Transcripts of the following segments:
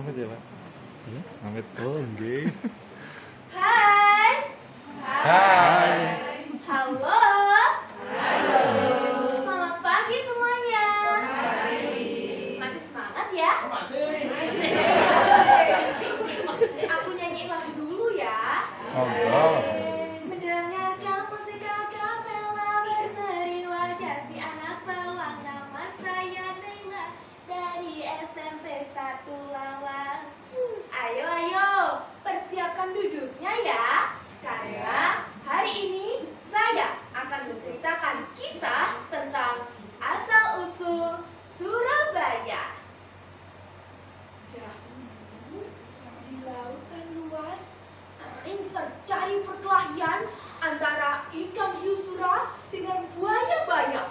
pamit ya, Pak. Pamit. Oh, nggih. Hai. Hai. Halo. Selamat pagi semuanya. Masih semangat ya? Aku nyanyiin lagu dulu ya. Oh. Mendengarkan musik akapela berseri wajah si anak bawang, nama saya Nela dari SMP 1 Lawang. Ayo, persiapkan duduknya ya, karena hari ini saya akan menceritakan kisah tentang asal-usul Surabaya. Dahulu, di lautan luas sering terjadi perkelahian antara ikan hiu sura dengan buaya bayam.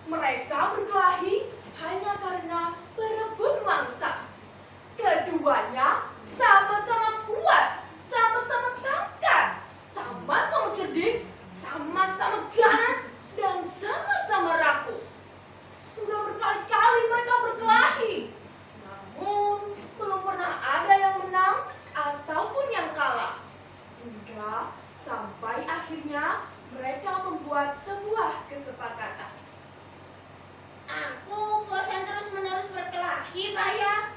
Mereka berkelahi hanya karena berebut mangsa. Keduanya sama-sama kuat, sama-sama tangkas, sama-sama cerdik, sama-sama ganas, dan sama-sama rakus. Sudah berkali-kali mereka berkelahi, namun belum pernah ada yang menang ataupun yang kalah. Hingga sampai akhirnya mereka membuat sebuah kesepakatan. Aku bosan terus-menerus berkelahi, Baya,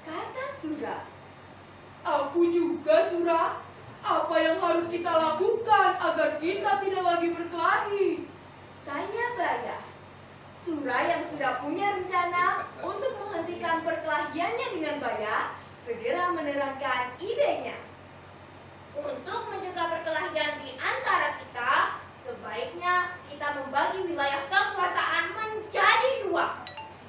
kata Sura. Aku juga, Sura. Apa yang harus kita lakukan agar kita tidak lagi berkelahi? Tanya Baya. Sura yang sudah punya rencana untuk menghentikan perkelahiannya dengan Baya segera menerangkan idenya. Untuk mencegah perkelahian di antara kita, sebaiknya kita membagi wilayah kekuasaan menjadi dua.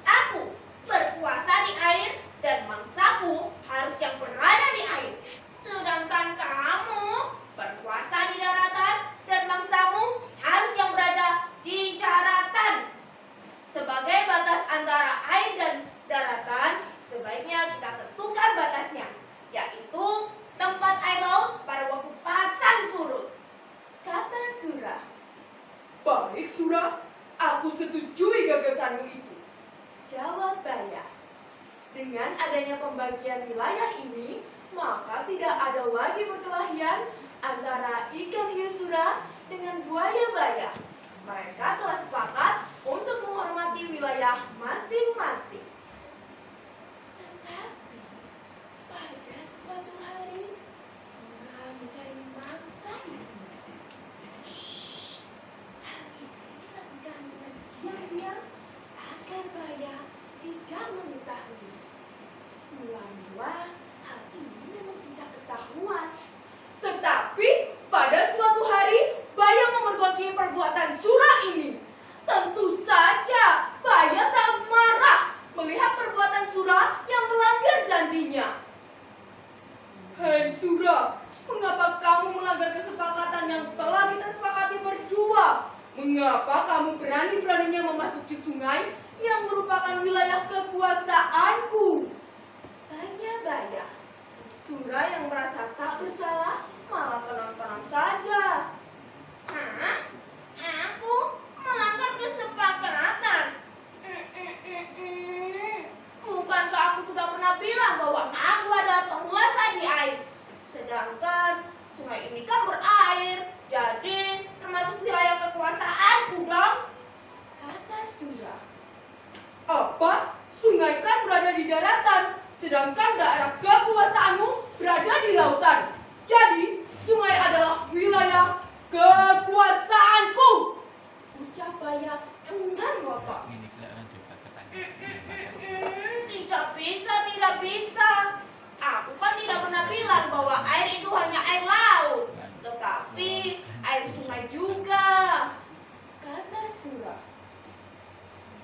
Aku berkuasa di air dan mangsaku harus yang berada di air. Sedangkan kamu berkuasa di daratan dan mangsamu harus yang berada di daratan. Sebagai batas antara air dan daratan, sebaiknya kita tentukan batasnya, yaitu tempat air laut pada waktu pasang surut, kata Sura. Baik, Sura, aku setujui gagasanmu itu, jawab Baya. Dengan adanya pembagian wilayah ini, maka tidak ada lagi perkelahian antara ikan hiu sura dengan buaya Baya. Mereka telah sepakat untuk menghormati wilayah masing-masing. Tetapi pada suatu hari, Sura mencari mangsa di sini. Hal ini dilakukan dengan diam-diam agar Baya tidak mengetahui. Mula-mula hal ini memang tidak ketahuan. Tetapi pada suatu hari Baya memergoki perbuatan Sura ini. Tentu saja Baya sangat marah melihat perbuatan Sura yang melanggar janjinya. Hei Sura, mengapa kamu melanggar kesepakatan yang telah kita sepakati berdua? Mengapa kamu berani-beraninya memasuki sungai yang merupakan wilayah kekuasaanku? Tanya Baya. Sura yang merasa tak bersalah malah tenang-tenang saja. Hah? Aku melanggar kesepakatan? Bukankah aku sudah pernah bilang bahwa aku adalah penguasa di air? Sedangkan sungai ini kan berair, jadi termasuk wilayah kekuasaanku dong, kata Sura. Apa? Sungai kan berada di daratan, sedangkan daerah kekuasaanmu berada di lautan. Jadi, sungai adalah wilayah kekuasaanku, ucap Baya dengan ngotot. Tidak bisa. Aku kan tidak pernah bilang bahwa air itu hanya air laut, tetapi air sungai juga, kata Sura.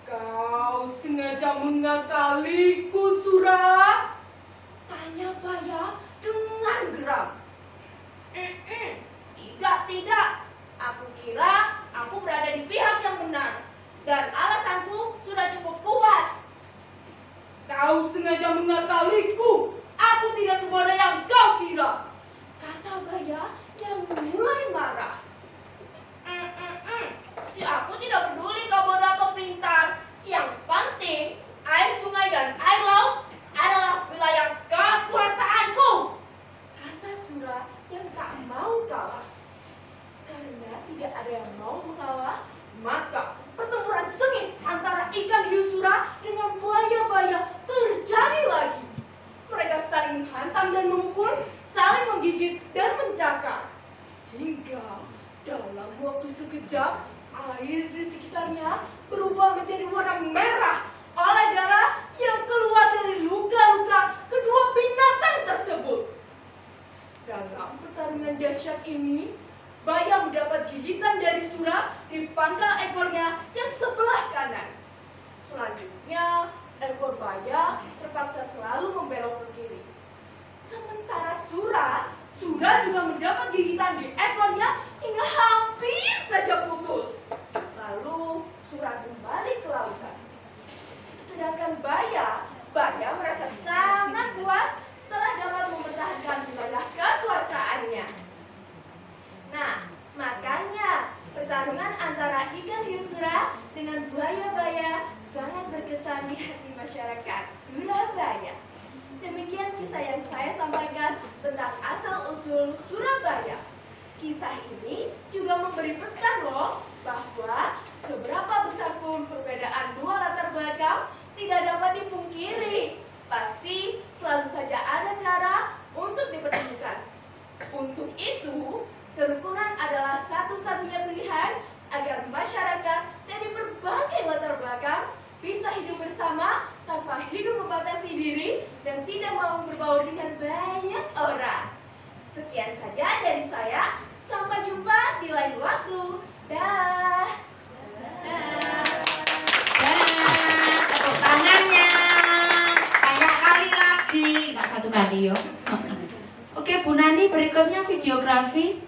Kau sengaja mengakaliku, Sura? Tanya Baya dengan geram. Tidak. Aku kira aku berada di pihak yang benar, dan alasanku sudah cukup kuat. Kau sengaja mengakaliku. Aku tidak sebodoh yang kau kira, kata Baya yang mulai marah. Aku tidak peduli kau bodoh atau pintar. Yang penting, air sungai dan air laut adalah wilayah kekuasaan. sekitarnya berubah menjadi warna merah oleh darah yang keluar dari luka-luka kedua binatang tersebut. Dalam pertarungan dahsyat ini, Baya mendapat gigitan dari Sura di pangkal ekornya yang sebelah kanan. Selanjutnya, ekor Baya terpaksa selalu membelok ke kiri. Sementara Sura juga mendapat gigitan di ekornya hingga hampir saja putus. Lalu Sura kembali ke lautan. Sedangkan Baya merasa sangat puas telah dapat mempertahankan wilayah kekuasaannya. Nah, makanya pertarungan antara ikan hiu Sura dengan buaya Baya sangat berkesan di hati masyarakat Surabaya. Demikian kisah yang saya sampaikan tentang asal-usul Surabaya. Kisah ini juga memberi pesan loh bahwa seberapa besar pun perbedaan dua latar belakang tidak dapat dipungkiri. Pasti selalu saja ada cara untuk dipertemukan. Untuk itu, kerukunan adalah satu-satunya pilihan agar masyarakat dari berbagai latar belakang bisa hidup bersama tanpa hidup membatasi diri dan tidak mau berbaur dengan banyak orang. Sekian saja dari saya. Sampai jumpa di lain waktu. Dah. Tepuk tangannya. Banyak kali lagi, nggak satu kali yo. Oke Bu Nani, berikutnya videografi.